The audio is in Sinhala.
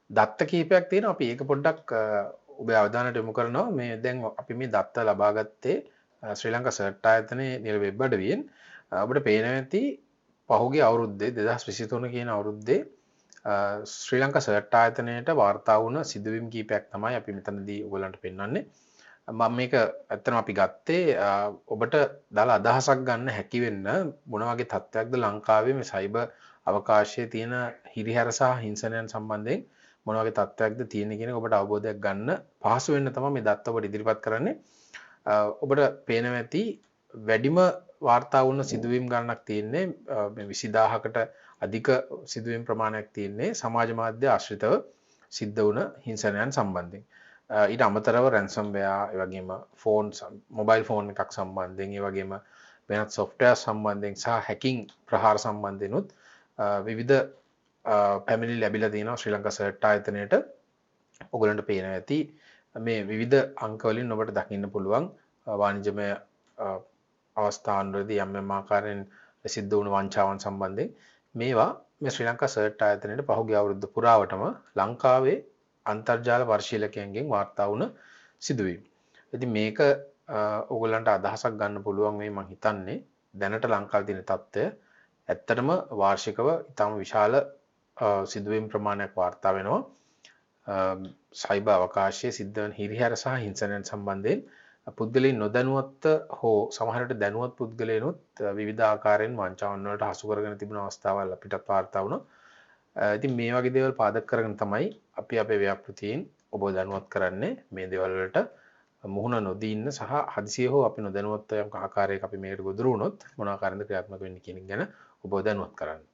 දත්ත කීපයක් තියෙනවා. අපි ඒක පොඩ්ඩක් ඔබේ අවධානයට යොමු කරනවා. මේ දැන් අපි මේ දත්ත ලබා ගත්තේ ශ්‍රී ලංකා සර්ට් ආයතනයේ නිල වෙබ් අඩවියෙන්. ඔබට පේනවා ඇති පහුගිය අවුරුද්දේ 2023 කියන අවුරුද්දේ ශ්‍රී ලංකා සර්ට් ආයතනයට වාර්තා වුණ සිදුවීම් කීපයක් තමයි අපි මෙතනදී ඔයගලන්ට පෙන්වන්නේ. මම මේක ඇත්තටම අපි ගත්තේ ඔබට දාලා අදහසක් ගන්න හැකි වෙන්න මොන වගේ තත්ත්වයක්ද ලංකාවේ මේ සයිබර් අවකාශයේ තියෙන හිරිහැර සහ හිංසනයන් සම්බන්ධයෙන් මොන වගේ තත්ත්වයක්ද තියෙන්නේ කියන එක ඔබට අවබෝධයක් ගන්න පහසු වෙන්න තමයි මේ දත්ත ඔබට ඉදිරිපත් කරන්නේ. ඔබට පේනවා ඇති වැඩිම වාර්තා වුණ සිදුවීම් ගණනක් තියෙන්නේ මේ 20000කට අධික සිදුවීම් ප්‍රමාණයක් තියෙන්නේ සමාජ මාධ්‍ය ආශ්‍රිතව සිද්ධ වුණ හිංසනයන් සම්බන්ධයෙන්. ඊට අමතරව රැන්සම්වෙයා, ඒ වගේම මොබයිල් ෆෝන් එකක් සම්බන්ධයෙන්, ඒ වගේම වෙනත් සොෆ්ට්වෙයාර් සම්බන්ධයෙන් සහ හැකින් ප්‍රහාර සම්බන්ධෙනුත් විවිධ පැමිණිලි ලැබිලා තියෙනවා ශ්‍රී ලංකා සර්ට් ආයතනයට. ඔයගලන්ට පේනවා ඇති මේ විවිධ අංක වලින් ඔබට දකින්න පුළුවන් වාණිජමය අවස්ථාන්වලදී යම් ආකාරයෙන් සිද්ධ වුණු වංචාවන් සම්බන්ධයෙන් මේවා මේ ශ්‍රී ලංකා සර්ට් ආයතනයේ පහුගිය අවුරුද්ද පුරාවටම ලංකාවේ අන්තර්ජාල පරිශීලකයන්ගෙන් වාර්තා වුණ සිදුවීම්. ඉතින් මේක ඕගොල්ලන්ට අදහසක් ගන්න පුළුවන් මේ මම හිතන්නේ දැනට ලංකාවේ තියෙන තත්ත්වය ඇත්තටම වාර්ෂිකව ඉතාම විශාල සිදුවීම් ප්‍රමාණයක් වාර්තා වෙනවා. සයිබර් අවකාශයේ සිද්ධ වන හිරිහැර සහ හිංසනයන් සම්බන්ධයෙන් පුද්ගලයන් නොදැනුවත්ව හෝ සමහරට දැනුවත් පුද්ගලයනුත් විවිධ ආකාරයෙන් වංචාවන් වලට හසු කරගෙන තිබුණ අවස්ථාවල් අපිට වාර්තා වුණා. ඉතින් මේ වගේ දේවල් පාදක කරගෙන තමයි අපි අපේ ව්‍යාපෘතීන් ඔබ දැනුවත් කරන්නේ මේ දේවල් වලට මුහුණ නොදී ඉන්න සහ හදිසියෙ හෝ අපි නොදැනුවත්ව යම් ආකාරයක අපි මේකට ගොදුරු වුණොත් මොන ආකාරයෙන්ද ක්‍රියාත්මක වෙන්නේ කියන එක ගැන ඔබ දැනුවත් කරන්න.